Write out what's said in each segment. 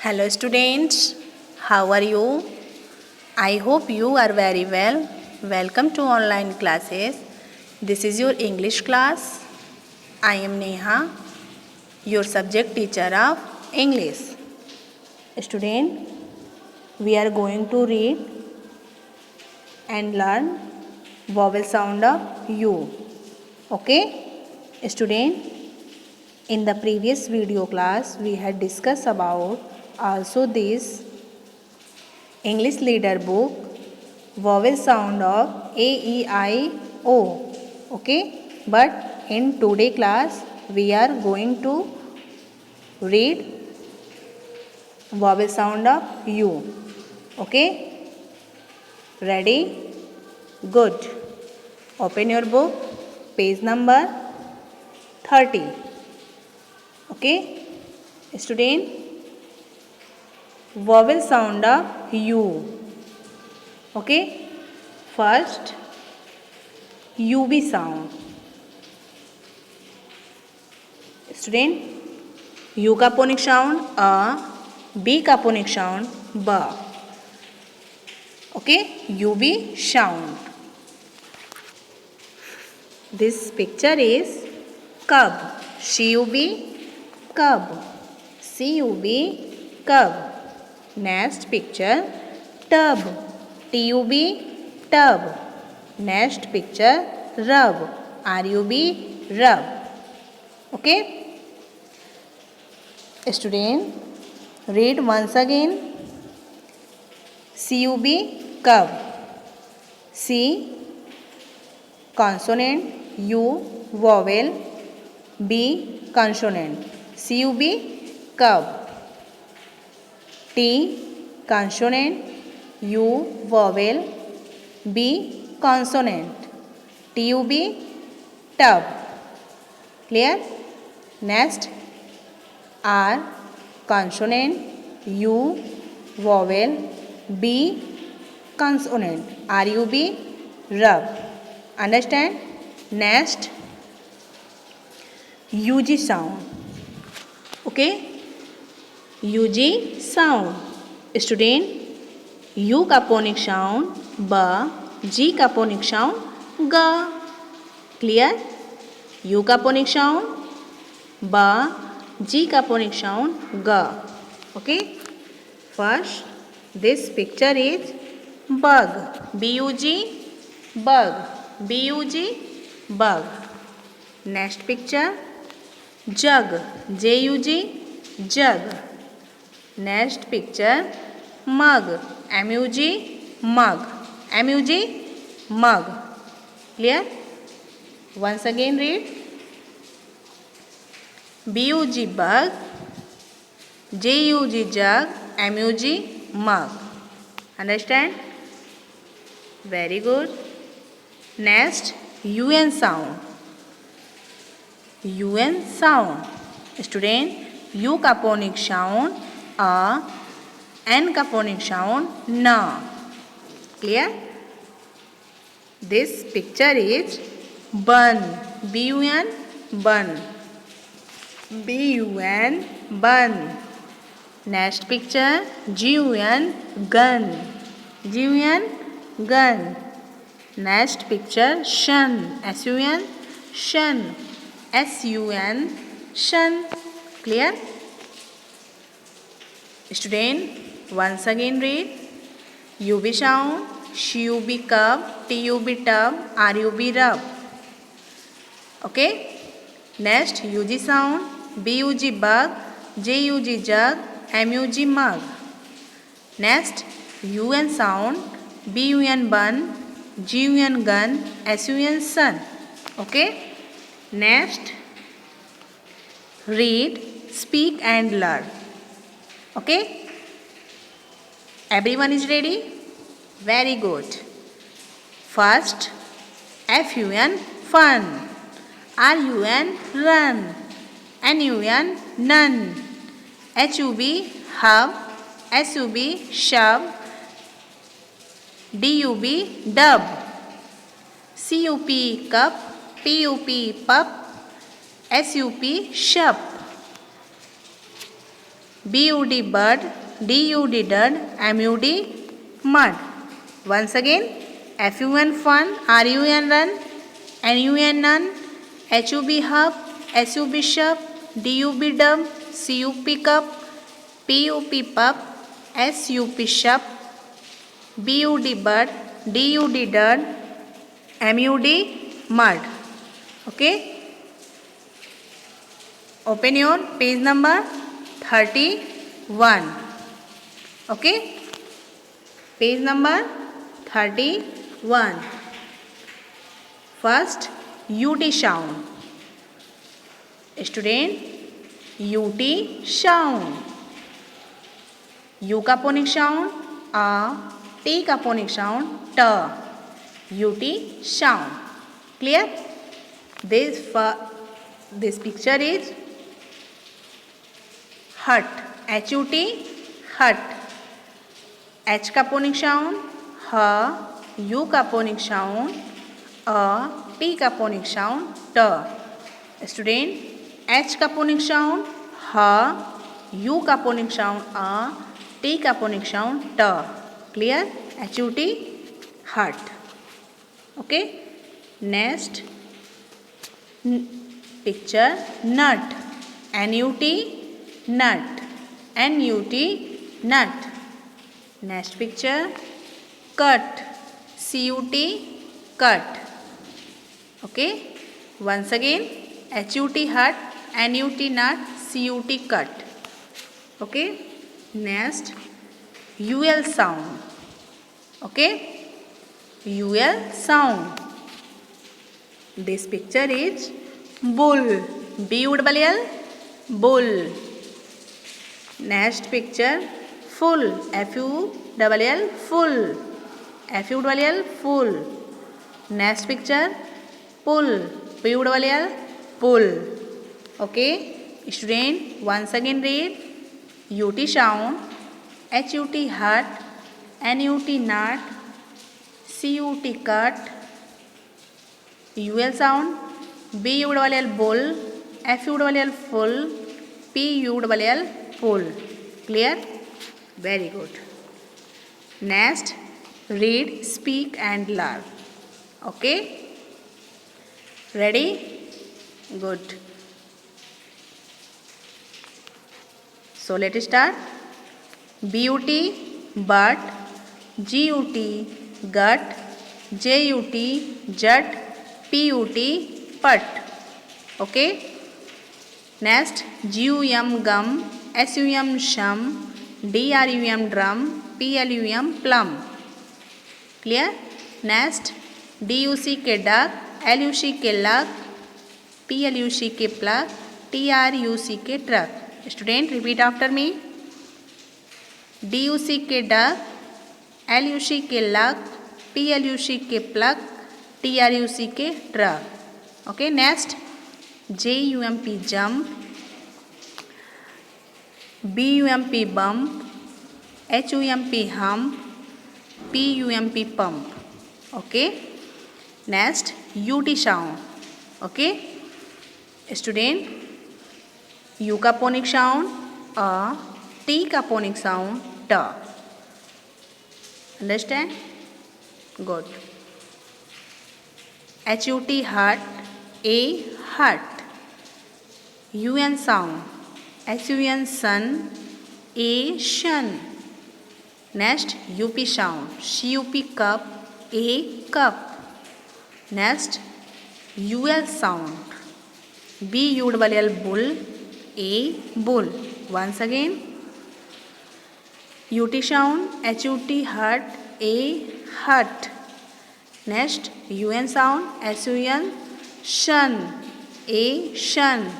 Hello students, how are you? I hope you are very well. Welcome to online classes. This is your English class. I am Neha, your subject teacher of English. Student, we are going to read and learn vowel sound of U. Okay? Student, in the previous video class, we had discussed about also this English Leader Book, vowel sound of A, E, I, O. Okay? But in today class, we are going to read vowel sound of U. Okay? Ready? Good. Open your book, page number 30. Okay? Student, vowel sound of U. Okay? First, UB sound. Student, U का phonic sound A, B का phonic sound B. Okay? UB sound. This picture is cub. CUB, cub. CUB, cub. Next picture, tub. TUB, tub. Next picture, rub. RUB, rub. Okay? Student, read once again. CUB, cub. C, consonant. U, vowel. B, consonant. CUB, cub. T, consonant. U, vowel. B, consonant. TUB, tub. Clear? Next, R, consonant. U, vowel. B, consonant. RUB, rub. Understand? Next, UG sound. Okay? UG sound. Student, U का phonic sound B, G का phonic sound G. Clear? U का phonic sound B, G का phonic sound G. Okay? First, this picture is bug. B-U-G, bug. B-U-G, bug. Next picture, jug. J-U-G, jug. Next picture, mug. M-U-G, mug. M-U-G, mug. Clear? Once again read. B-U-G, bug. J-U-G, jug. M-U-G, mug. Understand? Very good. Next, UN sound. UN sound. Student, U का phonic sound A, N का phonic sound N. Clear? This picture is bun. B-U-N, bun. B-U-N, bun. Next picture, G-U-N, gun. G-U-N, gun. Next picture, shun. S-U-N, shun. S-U-N, shun. Clear? Student, once again read. UB sound, CUB, cub. TUB, tub. RUB, rub. Okay? Next, UG sound, BUG, bug. JUG, jug. MUG, mug. Next, UN sound, BUN, bun. GUN, gun. SUN, sun. Okay? Next, read, speak and learn. Okay? Everyone is ready? Very good. First, FUN, fun. RUN, run. NUN, none. HUB, hub. SUB, shove. DUB, dub. CUP, cup. PUP, pup. SUP, shup. BUD bud, DUD dud, MUD mud. Once again, FUN fun, RUN run, NUN none, HUB hub, SUB shub, DUB dub, CUP cup, PUP pup, SUP shup, BUD bud, DUD dud, MUD mud. Okay. Open your page number 31. Okay. Page number 31. First, UT sound. Student, UT sound. U का phonic sound A, T का phonic sound T. UT sound. Clear? This picture is hut. HUT, hut. H का phonic sound H, U का phonic sound A, T का phonic sound T. Student, H का phonic sound H, U का phonic sound A, T का phonic sound T. Clear? HUT, hut. Okay. Next picture, nut. NUT, nut. NUT, nut. Next picture, cut. CUT, cut. Okay. Once again, HUT, hut, NUT, nut, CUT, cut. Okay. Next, UL sound. Okay. UL sound. This picture is bull. BUL, bull. Next picture, full. FULL, full. FULL, full. Next picture, pull. PULL, pull. Okay. Student, once again read. UT sound, HUT, hut, NUT, nut, CUT, cut. UL sound, BULL, bull. FULL, full. PULL, pull. Clear? Very good. Next, read, speak and learn. Okay? Ready? Good. So let's start. BUT, but. GUT, gut. JUT, jut. PUT, put. Okay. Next, GUM, gum. SUM, shum. DRUM, drum. PLUM, plum. Clear? Next, DUCK, duck. LUCK, luck. PLUCK, plug. TRUCK, truck. Student, repeat after me. DUCK, duck. LUCK, luck. PLUCK, plug. TRUCK, truck. Okay. Next, JUMP, jump. BUMP, bump. HUMP, hump. PUMP, pump. Okay. Next, UT sound. Okay. Student, U का phonic sound A, T का phonic sound T. Understand? Good. HUT, hut. A, hut. UN sound. SUN, sun. A, shun. Next, UP sound. CUP, cup. A, cup. Next, UL sound. BULL, bull. A, bull. Once again, UT sound. HUT, hut. A, hut. Next, UN sound. SUN, shun. A, shun.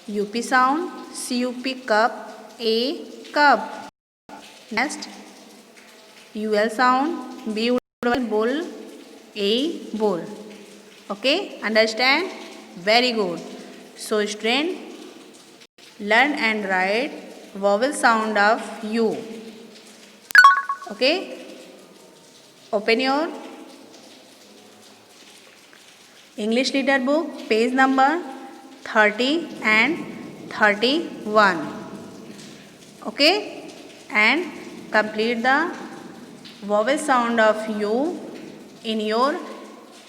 UP sound. CUP, cup. A, cup. Next, UL sound. BULL, bull. A, bull. Okay, understand? Very good. So student, learn and write vowel sound of U. Okay, open your English Leader book, page number 30 and 31. Okay, and complete the vowel sound of U in your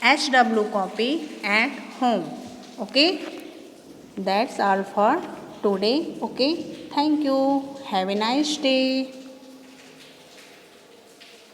HW copy at home. Okay, that's all for today. Okay, thank you. Have a nice day.